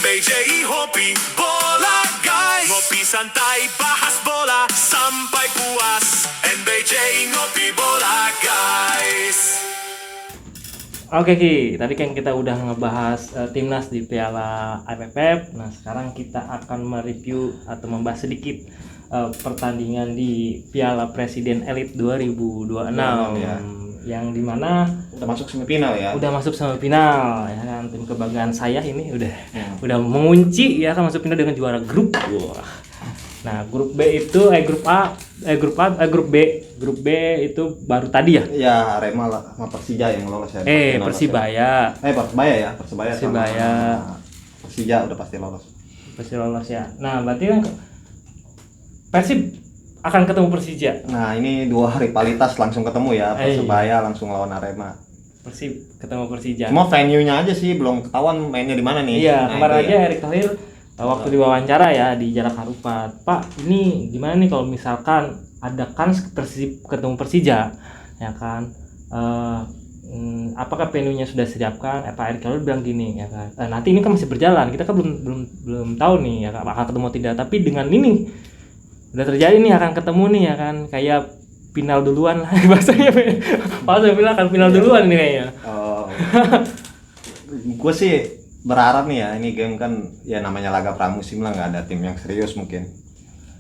NBJ Hobi Bola guys. Ngopi santai bahas bola sampai puas. NBJ Ngopi Bola guys. Oke Ki, tadi kan kita udah ngebahas timnas di Piala AFF. Nah sekarang kita akan mereview atau membahas sedikit pertandingan di Piala Presiden Elite 2026 ya. Yang dimana Udah masuk semifinal ya. udah masuk semifinal ya kan, tim kebanggaan saya ini udah mengunci ya kan, masuk final dengan juara grup. Wah. Nah grup B itu grup B itu baru tadi ya. Ya Arema lah sama Persija yang lolos ya. Final Persibaya. Persibaya sama Persija udah pasti lolos. Ya. Nah berarti kan Persib akan ketemu Persija. Nah ini dua rivalitas langsung ketemu ya. Persibaya langsung lawan Arema. Persib ketemu Persija. Cuma venue-nya aja sih belum ketahuan mainnya di mana nih. Iya, nah, kemarin aja Erick Thohir waktu diwawancara ya di Jalak Harupat, Pak ini gimana nih kalau misalkan ada kans Persib ketemu Persija, ya kan? Apakah venue-nya sudah disiapkan? Pak Erick Thohir bilang gini, ya kan? Nanti ini kan masih berjalan, kita kan belum tahu nih ya kan, akan ketemu tidak. Tapi dengan ini udah terjadi nih akan ketemu nih ya kan, kayak final duluan lah bahasanya. Pas saya bilang kan final duluan nih kayaknya. Gue sih berharap nih ya, ini game kan ya namanya laga pramusim lah, nggak ada tim yang serius mungkin,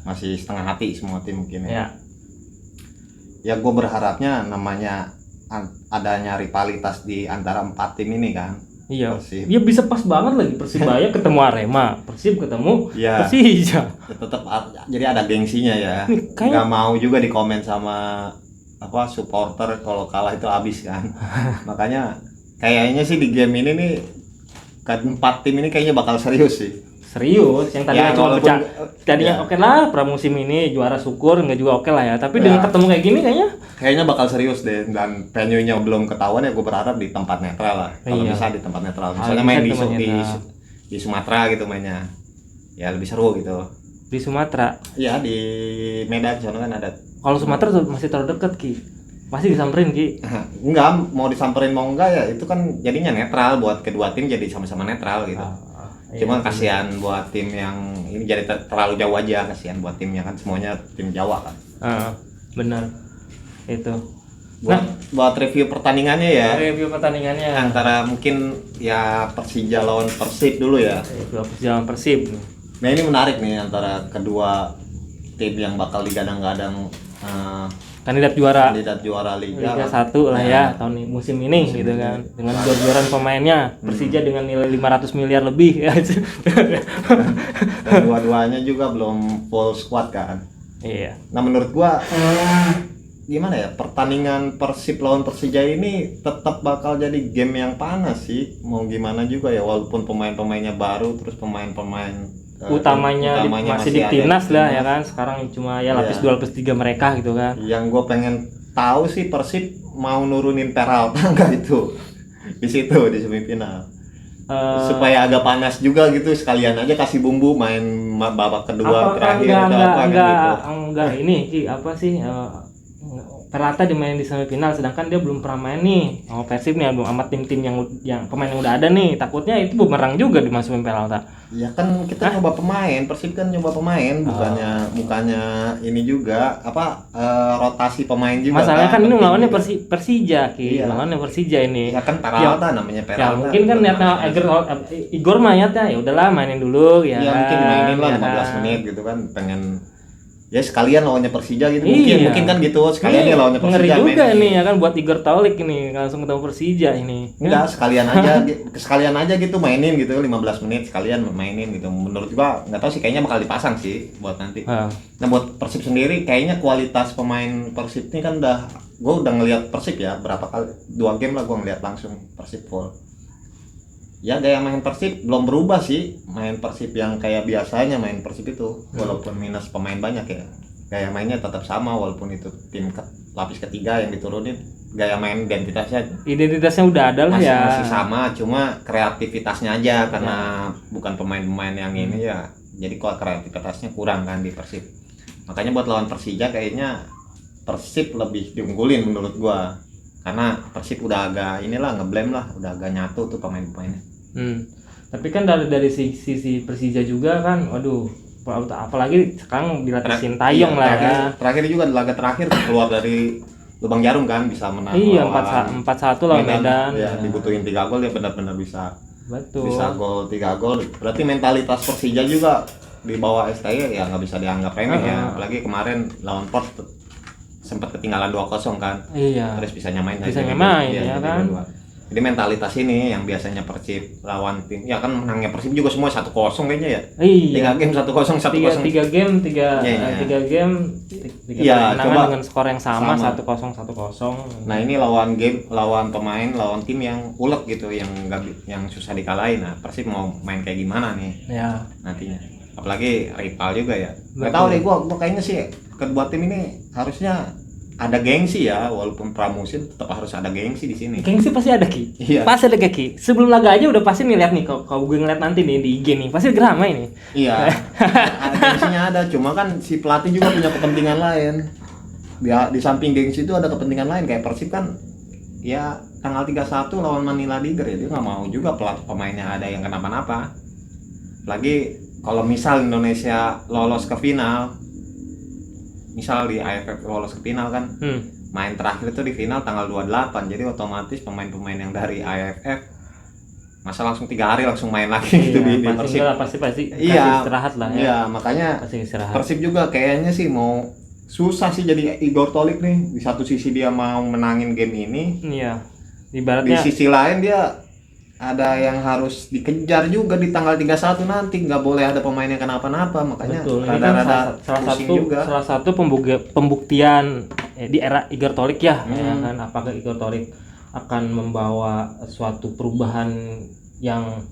masih setengah hati semua tim mungkin ya. Ya gue berharapnya namanya adanya rivalitas di antara 4 tim ini kan. Iya. Persib. Ya bisa pas banget lagi Persibaya ketemu Arema, Persib ketemu ya, Persija. Ya, tetap jadi ada gengsinya ya. Kayak... Nggak mau juga dikomen sama supporter kalau kalah itu habis kan. Makanya kayaknya sih di game ini nih kan 4 tim ini kayaknya bakal serius sih. Serius, yang tadinya cuma tadinya oke lah pramusim ini juara syukur nggak juga oke lah ya. Tapi dengan ketemu kayak gini kayaknya bakal serius deh, dan venue-nya belum ketahuan ya, gue berharap di tempat netral lah. Kalau bisa di tempat netral. Misalnya main di Sumatera gitu mainnya. Ya lebih seru gitu. Di Sumatera? Iya, di Medan soalnya kan ada. Kalau Sumatera masih terlalu dekat Ki. Pasti disamperin Ki. Enggak, mau disamperin mau enggak ya itu kan jadinya netral, buat kedua tim jadi sama-sama netral gitu. Cuma kasihan buat tim yang ini jadi terlalu jauh aja, kasihan buat timnya kan semuanya tim Jawa kan. Benar. Itu. Buat review pertandingannya ya. Review pertandingannya antara mungkin ya Persija lawan Persib dulu ya. Persija lawan Persib. Nah ini menarik nih antara kedua tim yang bakal digadang-gadang kandidat juara Liga 1 lah ya tahun musim ini gitu kan, dengan juaran pemainnya. Persija dengan nilai 500 miliar lebih ya. Dan dua-duanya juga belum full squad kan. Iya. Nah menurut gua gimana ya, pertandingan Persib lawan Persija ini tetap bakal jadi game yang panas sih, mau gimana juga ya, walaupun pemain-pemainnya baru, terus pemain-pemain utamanya masih di timnas lah ya kan, sekarang cuma ya lapis 2 lapis 3 mereka gitu kan. Yang gue pengen tahu sih Persib mau nurunin Peralta nggak itu di situ di semifinal, supaya agak panas juga gitu, sekalian aja kasih bumbu main babak kedua terakhir atau apa gitu. Enggak ini apa sih, Peralta dimainin di semifinal sedangkan dia belum pernah main nih sama Persib nih, belum amat tim-tim yang pemain yang udah ada nih, takutnya itu bumerang juga dimasukin Peralta. Ya kan kita nyoba pemain, Persib kan nyoba pemain, bukannya ini juga rotasi pemain juga. Masalahnya kan ini lawannya Persija Ki, lawannya Persija ini. Ya kan Peralta namanya Peralta. Ya mungkin kan niatnya Igor mah ya udahlah mainin dulu ya. Ya mungkin mainin lah 15 menit gitu kan, pengen ya sekalian lawannya Persija gitu. Mungkin kan gitu, sekalian ya lawannya Persija. Ngeri juga ini ya kan buat Igor Taulik ini langsung ketemu Persija ini. Enggak, sekalian aja gitu mainin gitu 15 menit sekalian mainin gitu. Menurut gua enggak tahu sih, kayaknya bakal dipasang sih buat nanti. Nah buat Persib sendiri kayaknya kualitas pemain Persib ini kan gua udah ngelihat Persib ya berapa kali, 2 game lah gua ngelihat langsung Persib full. Ya gaya main Persib belum berubah sih, main Persib yang kayak biasanya main Persib itu, walaupun minus pemain banyak ya, gaya mainnya tetap sama walaupun itu tim lapis ketiga yang diturunin, gaya main identitasnya udah ada lah ya, masih sama, cuma kreativitasnya aja karena bukan pemain-pemain yang ini ya, jadi kok kreativitasnya kurang kan di Persib. Makanya buat lawan Persija kayaknya Persib lebih diunggulin menurut gua, karena Persib udah agak inilah ngeblame lah, udah agak nyatu tuh pemain-pemainnya. Tapi kan dari sisi Persija juga kan, waduh, apalagi sekarang dilatih Sintayong lah ya. Terakhir juga laga terakhir keluar dari lubang jarum kan, bisa menang. Iya, 4-1 lawan Medan. Ya, dibutuhin 3 gol ya benar-benar bisa. Betul. Bisa gol 3 gol. Berarti mentalitas Persija juga di bawah STY ya nggak bisa dianggap remeh ya. Apalagi kemarin lawan Port sempat ketinggalan 2-0 kan. Iya. Terus bisa nyamain ya kan. Jadi mentalitas ini yang biasanya Persib lawan tim, ya kan menangnya Persib juga semua 1-0 kayaknya ya. Iya. 3 game 1-0 1-0. 3 game 3 game kemenangan dengan skor yang sama. 1-0 1-0. Nah, ini lawan pemain, lawan tim yang ulet gitu, yang susah dikalahin. Nah, Persib mau main kayak gimana nih? Ya. Nantinya. Apalagi rival juga ya. Enggak tahu deh gua kayaknya sih kedua tim ini harusnya ada gengsi ya, walaupun pramusim tetap harus ada gengsi di sini. Gengsi pasti ada Ki. Iya. Pasti ada Ki. Sebelum laga aja udah pasti nih lihat nih, kalau gue ngeliat nanti nih di IG nih, pasti drama ini. Iya. Gengsinya ada, cuma kan si pelatih juga punya kepentingan lain. Di samping gengsi itu ada kepentingan lain, kayak Persib kan ya tanggal 31 lawan Manila Tiger ya, dia nggak mau juga pemainnya ada yang kenapa-napa. Lagi kalau misal Indonesia lolos ke final, misal di AFF lolos ke final kan, main terakhir itu di final tanggal 28, jadi otomatis pemain-pemain yang dari AFF masa langsung 3 hari langsung main lagi gitu di Persib. Pasti Iya, istirahat lah ya. Iya, makanya Persib juga kayaknya sih mau susah sih jadi Igor Tolik nih. Di satu sisi dia mau menangin game ini, iya. Ibaratnya di sisi lain dia ada yang harus dikejar juga di tanggal 31 nanti, nggak boleh ada pemain yang kenapa-napa, makanya rada-rada pusing juga. Salah satu pembuktian di era Igor Tolik ya kan, apakah Igor Tolik akan membawa suatu perubahan yang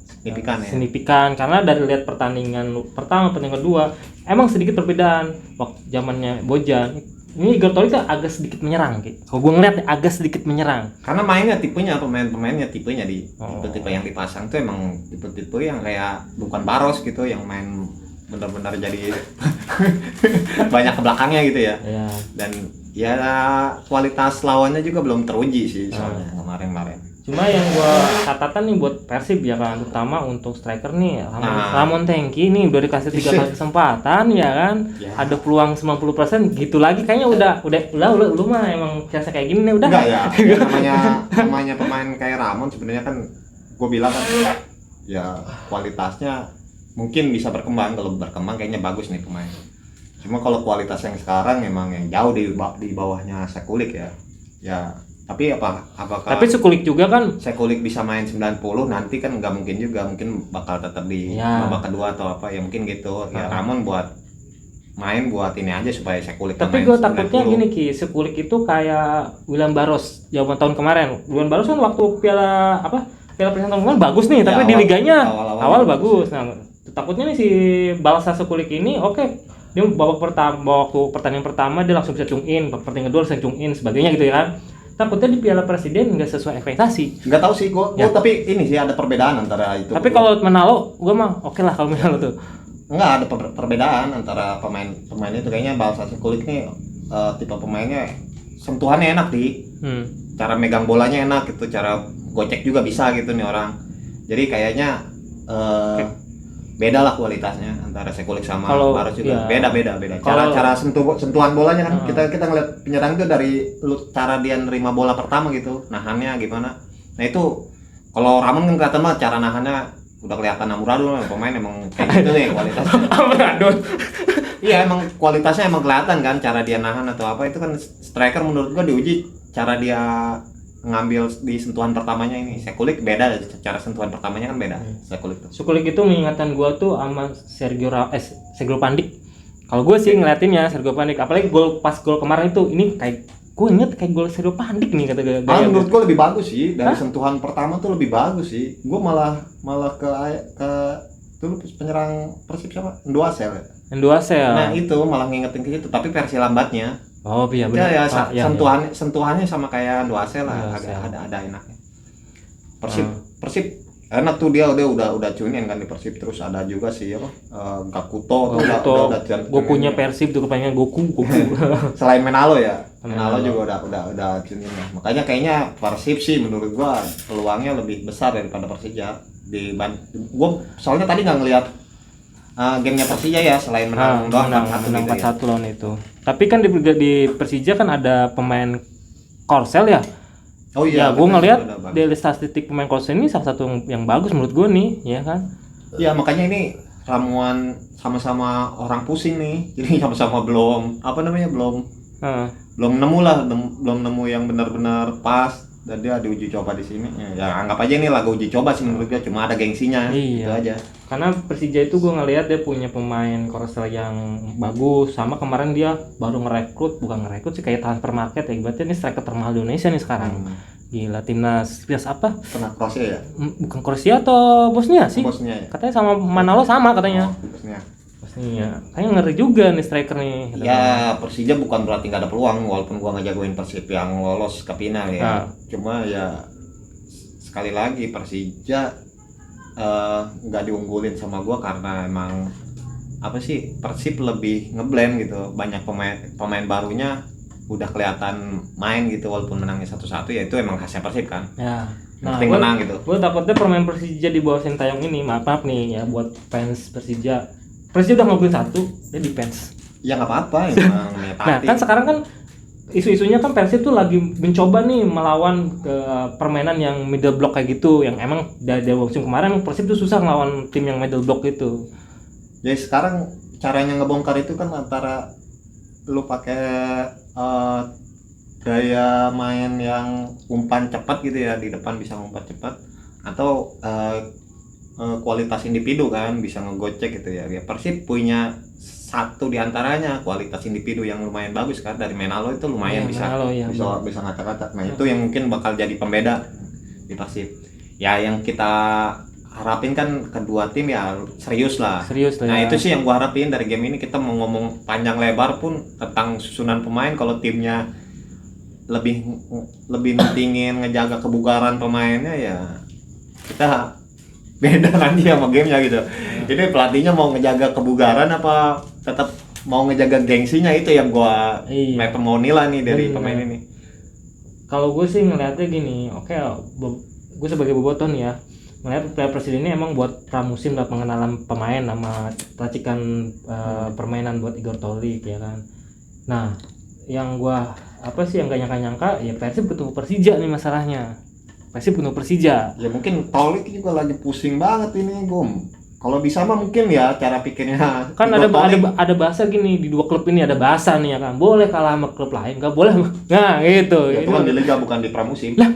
signifikan karena dari lihat pertandingan pertama, pertandingan kedua emang sedikit perbedaan. Waktu zamannya Bojan ini Igor Tolik agak sedikit menyerang gitu. Kalau gue ngeliat agak sedikit menyerang. Karena mainnya tipenya, pemainnya tipenya di tipe-tipe yang dipasang tuh emang tipe-tipe yang kayak bukan Baros gitu, yang main benar-benar jadi banyak ke belakangnya gitu ya. Iya. Dan ya kualitas lawannya juga belum teruji sih soalnya kemarin. Cuma yang gua catatan nih buat Persib ya kan, terutama untuk striker nih Ramon Tengki nih udah dikasih 3 kali kesempatan ya kan. Ya. Ada peluang 90% gitu lagi kayaknya udah lu mah emang biasa kayak gini nih udah. Enggak ya. namanya pemain kayak Ramon sebenarnya kan gua bilang kan ya kualitasnya mungkin bisa berkembang, kalau berkembang kayaknya bagus nih pemain. Cuma kalau kualitas yang sekarang emang yang jauh di bawahnya Sekulik ya. Ya tapi apakah tapi Sekulik juga kan, Sekulik bisa main 90 nanti kan nggak mungkin juga, mungkin bakal tetap di babak kedua atau apa ya, mungkin gitu ya. Ramon buat ini aja supaya Sekulik tapi gue takutnya gini Ki, Sekulik itu kayak William Baros zaman tahun kemarin. William Baros kan waktu piala presiden tahun kemarin bagus nih, tapi di liganya awal bagus. Nah takutnya nih si Balsa Sekulik ini dia waktu pertandingan pertama dia langsung bisa tune in, pertandingan kedua langsung tune in sebagainya gitu ya kan. Takutnya di Piala Presiden nggak sesuai ekspektasi. Nggak tahu sih, gua tapi ini sih ada perbedaan antara itu. Tapi kalau Manalo, gua mah oke lah kalau Manalo tuh. Nggak ada perbedaan antara pemain itu, kayaknya Balsa Sekulik nih tipe pemainnya sentuhannya enak cara megang bolanya enak gitu, cara gocek juga bisa gitu nih orang. Jadi kayaknya beda lah kualitasnya antara Sekulik sama Baros juga. Beda. Cara sentuhan bolanya kan kita ngeliat penyerang itu dari cara dia nerima bola pertama gitu, nahannya gimana. Nah itu kalau Ramon kan kelihatan mah cara nahannya udah kelihatan amburadul, pemain emang kayak gitu nih kualitasnya. Amburadul. Iya emang kualitasnya emang kelihatan kan, cara dia nahan atau apa itu kan striker menurut gua diuji cara dia ngambil di sentuhan pertamanya ini. Sekulik beda, cara sentuhan pertamanya kan beda. Sekulik itu mengingatkan gua tuh sama Sergio Pandik. Kalau gua sih ngeliatinnya Sergio Pandik, apalagi gol kemarin itu, ini kayak gua inget kayak gol Sergio Pandik nih kata gaya. Menurut gua lebih bagus sih dari sentuhan pertama tuh, lebih bagus sih. Gua malah ke dulu penyerang Persib siapa? Enduasel. Nah itu malah ngingetin ke situ, tapi versi lambatnya. Oh iya benar. Ya, sentuhannya sama kayak Duasel lah, agak ada enaknya. Persib enak tuh dia udah tune in kan di Persib. Terus ada juga sih apa Gakuto tuh udah Gokunya Persib tuh kepanjangan Goku. Selain Menalo ya, Menalo juga udah tune in ya. Makanya kayaknya Persib sih menurut gua peluangnya lebih besar daripada Persija. Gua soalnya tadi nggak ngelihat gamenya Persija ya, selain menang 4-1 lawan itu. Tapi kan di Persija kan ada pemain Korsel ya. Oh iya, ya, gue ngelihat dari statistik pemain Korsel ini salah satu yang bagus menurut gue nih, ya kan? Iya, makanya ini ramuan sama-sama orang pusing nih. Jadi sama-sama belum nemu lah, belum nemu yang benar-benar pas dan dia diuji coba di sini. Ya anggap aja ini lagu uji coba sih menurut gue, cuma ada gengsinya. Iya. Gitu aja. Karena Persija itu gue ngelihat dia punya pemain Korsel yang bagus, sama kemarin dia baru bukan ngerekrut sih, kayak transfer market ya, berarti ini striker termahal di Indonesia nih sekarang. Gila, timnas apa? Pernah Kroasia ya? Bukan Kroasia atau Bosnia sih? Bosnia ya? Katanya sama Manalo sama katanya. Bosnia. Kayaknya ngeri juga nih striker nih. Ya Persija bukan berarti nggak ada peluang, walaupun gua nggak jagoin Persib yang lolos ke final ya. Cuma ya sekali lagi Persija nggak diunggulin sama gua karena emang apa sih, Persib lebih ngeblend gitu, banyak pemain barunya udah kelihatan main gitu, walaupun menangnya 1-1 ya itu emang khasnya Persib kan. Ya. Nah, penting menang gitu. Gue takutnya pemain Persija di bawah Sintayong ini, maaf nih ya buat fans Persija. Persija udah ngobrol 1, dia defense. Ya nggak apa-apa, emang Nah kan sekarang kan isu-isunya kan Persib tuh lagi mencoba nih melawan ke permainan yang middle block kayak gitu, yang emang dari musim kemarin Persib tuh susah ngelawan tim yang middle block itu. Jadi sekarang caranya ngebongkar itu kan antara lu pakai gaya main yang umpan cepat gitu ya, di depan bisa ngumpat cepat, atau kualitas individu kan bisa ngegocek gitu ya. Persib punya satu di antaranya kualitas individu yang lumayan bagus kan, dari Menalo itu lumayan bisa ngacak-ngacak. Nah itu yang mungkin bakal jadi pembeda di Persib. Ya yang kita harapin kan kedua tim ya serius lah. Nah itu sih yang gua harapin dari game ini. Kita mau ngomong panjang lebar pun tentang susunan pemain, kalau timnya lebih mentingin ngejaga kebugaran pemainnya ya kita beda nanti sama gamenya gitu. Jadi pelatihnya mau ngejaga kebugaran apa tetap mau ngejaga gengsinya, itu yang gua mau nilai nih dari pemain ini. Kalau gue sih ngeliatnya gini, gue sebagai bobotoh nih ya, ngeliat Persib ini emang buat pramusim lah, pengenalan pemain sama racikan permainan buat Igor Tolik ya kan. Nah yang gua yang gak nyangka ya Persib ketemu Persija nih masalahnya. Persib ketemu Persija. Ya mungkin Tolik juga lagi pusing banget ini, Gom. Kalau bisa mah mungkin ya cara pikirnya. Kan ada bahasa gini, di dua klub ini ada bahasa nih ya kan. Boleh kalah sama klub lain, enggak boleh. Nah, gitu. Ya, itu kan di liga bukan di pramusim. Lah,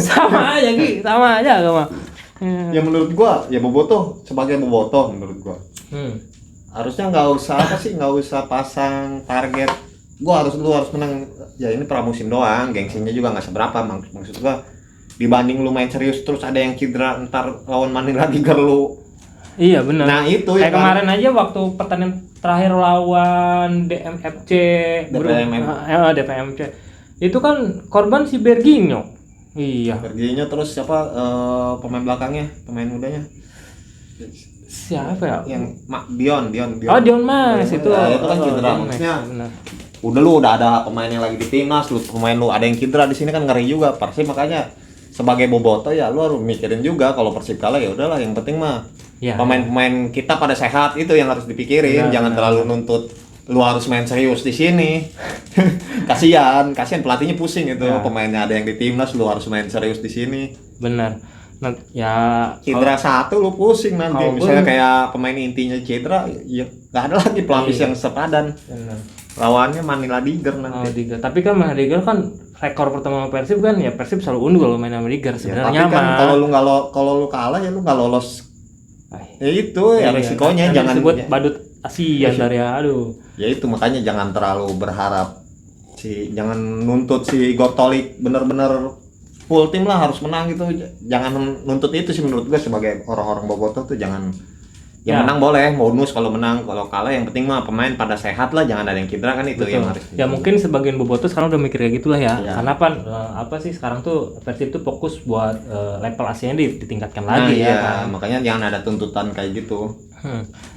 sama aja Ki, sama aja gak mah. Ya menurut gua, ya bobotoh sebagai bobotoh menurut gua. Harusnya nggak usah pasang target. Lu harus menang. Ya ini pramusim doang, gengsinya juga nggak seberapa. Maksud gua dibanding lu main serius terus ada yang cedera, ntar lawan Manila Tiger lu. Iya benar. Nah itu kayak kemarin aja waktu pertandingan terakhir lawan DMFC, DPMC. Itu kan korban si Berginho. Iya. Berginho, terus siapa pemain belakangnya, pemain mudanya? Siapa ya? Yang Dion. Oh, Dion Mas itu. Ya, itu kan cedera. Maksudnya udah ada pemain yang lagi di timnas, pemain lu ada yang cedera di sini kan ngeri juga. Persib makanya sebagai bobotoh ya lu harus mikirin juga, kalau Persib kalah ya udahlah, yang penting mah pemain-pemain kita pada sehat, itu yang harus dipikirin. Jangan terlalu nuntut lu harus main serius di sini. kasihan pelatihnya pusing itu. Pemainnya ada yang di timnas, lu harus main serius di sini. Benar. Nah, ya cedera satu lu pusing nanti. Misalnya kayak pemain intinya cedera, ya nggak ada lagi pelapis yang sepadan. Benar. Lawannya Manila Tiger nanti. Tapi kan Manila Tiger kan rekor pertama Persib kan, ya Persib selalu unggul main sama Tiger sebenarnya. Tapi kan kalau lu kalah ya lu nggak lolos. Ya itu ya resikonya. Jangan disebut badut Asia dari aduh. Ya itu makanya jangan terlalu berharap jangan nuntut si Igor Tolik bener-bener full tim lah harus menang gitu. Jangan nuntut itu sih menurut gue. Sebagai orang-orang bobotoh tuh jangan Ya menang boleh, bonus kalau menang, kalau kalah yang penting mah pemain pada sehat lah, jangan ada yang cedera kan itu Betul. yang harus. Ya mungkin sebagian bobotoh sekarang udah mikir kayak gitulah ya. Iya. Karena apa sih sekarang tuh Persib tuh fokus buat level ASEAN ditingkatkan Nah, lagi ya iya, kan. makanya jangan ada tuntutan kayak gitu.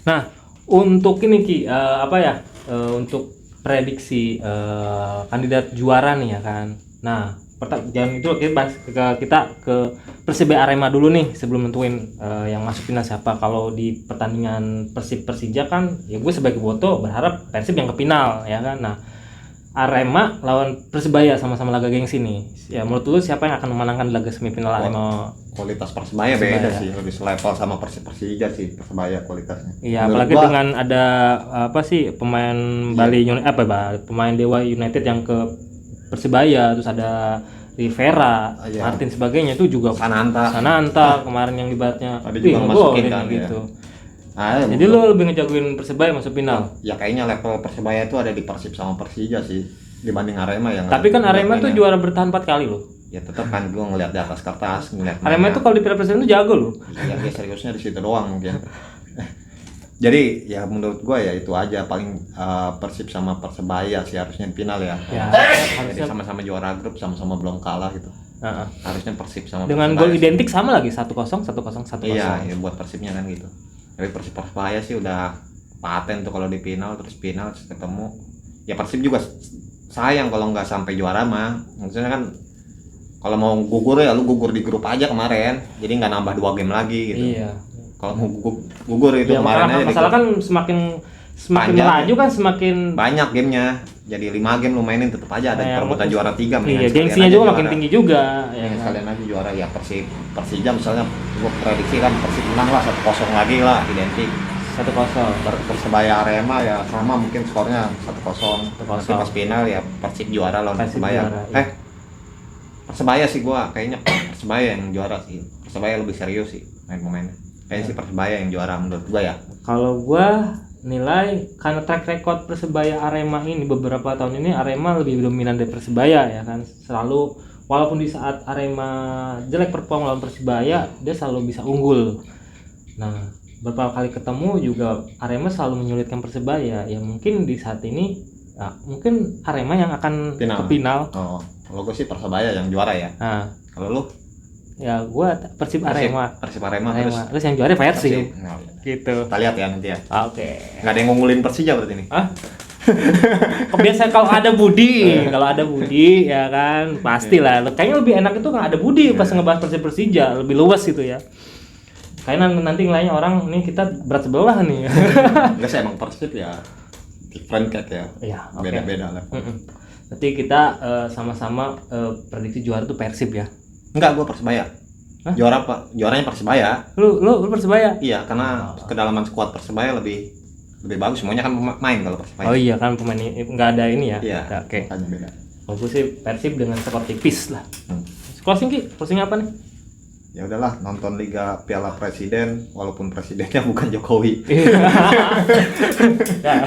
Nah, untuk ini Ki, untuk prediksi kandidat juara nih ya kan. Nah, jangan itu kita ke Persibaya Arema dulu nih sebelum nentuin yang masuk final siapa. Kalau di pertandingan Persib Persija kan, ya gue sebagai bobotoh berharap Persib yang ke final ya kan. Nah, Arema lawan Persebaya sama-sama laga gengsi nih. Ya menurut lu siapa yang akan memenangkan laga semifinal Arema? Kualitas Persebaya beda sih, lebih selevel sama Persija sih Persebaya kualitasnya. Iya, Menurut apalagi gua, dengan ada pemain Bali pemain Dewa United yang ke Persebaya, terus ada Rivera, Iya. Martin sebagainya itu juga Sananta kemarin yang ibaratnya Tadi juga masukin kan, gitu. Nah, Jadi lu lebih ngejagoin Persebaya masuk final. ya kayaknya level Persebaya itu ada di Persib sama Persija sih dibanding Arema yang. Tapi kan Arema tuh juara bertahan 4 kali loh. Ya tetap kan gue ngeliat di atas kertas, ngeliat Arema itu kalau di Piala Presiden tuh jago loh. ya dia seriusnya di situ doang mungkin. Jadi ya menurut gue ya itu aja paling Persib sama Persebaya sih harusnya di final ya. Ya, Jadi harusnya sama-sama juara grup, sama-sama belum kalah gitu. Harusnya Persib sama dengan Persebaya gol sih. identik sama lagi 1-0 1-0 1-0. Iya, ya buat Persibnya kan gitu. Tapi Persib Persebaya sih udah paten tuh kalau di final terus ketemu. Ya Persib juga sayang kalau nggak sampai juara mah. Maksudnya kan kalau mau gugur ya lu gugur di grup aja kemarin. Jadi nggak nambah 2 game lagi gitu. Iya. Kalau mau gugur itu Ya, kemarin aja. masalah kan semakin Panjang. melaju kan semakin Banyak gamenya. Jadi 5 game lu mainin tetap aja ada perebutan juara 3. Iya, gengsinya juga makin tinggi juga ya. Sekalian aja juara ya Persija misalnya gua prediksi kan Persib menang lah 1-0 lagi lah identik. 1-0. Persebaya Arema ya sama mungkin skornya 1-0. Nanti pas final ya Persib juara lawan Persebaya. Iya. Persebaya sih gua kayaknya Persebaya yang juara sih. Persebaya lebih serius sih main-mainnya. Kayaknya sih Persebaya yang juara menurut gua ya. Kalau gua nilai karena track record Persebaya Arema ini beberapa tahun ini Arema lebih dominan dari Persebaya ya kan. Selalu walaupun di saat Arema jelek perform lawan Persebaya, dia selalu bisa unggul. Nah, beberapa kali ketemu juga Arema selalu menyulitkan Persebaya. Ya mungkin di saat ini ya, mungkin Arema yang akan ke final. Oh, kalau gue sih Persebaya yang juara ya. Nah, kalau lu? Ya gua Persib Arema. Arema. Terus yang juara Persib. Nah, Gitu. kita lihat ya nanti ya. Oke. Nggak ada yang ngungulin Persija berarti nih. Hah? Biasa kalau ada Budi ya kan pastilah. Kayaknya lebih enak itu nggak ada Budi pas ngebahas Persija lebih luas gitu ya. Kayaknya nanti nilainya orang nih kita berat sebelah nih. Enggak sih emang Persib ya different cat ya. Iya, oke. Beda-beda lah. Berarti kita sama-sama prediksi juara tuh Persib ya. Enggak, gua Persebaya. Hah? Juaranya Persebaya. Lu Persebaya? Iya, karena kedalaman skuad Persebaya lebih bagus. Semuanya kan main kalau Persebaya. Oh iya kan pemain ini nggak ada ini ya. Iya. Oke. Makanya beda. Kalau gue sih Persib dengan skor tipis lah. Closing apa nih? Ya udahlah, nonton Liga Piala Presiden walaupun presidennya bukan Jokowi. Ya.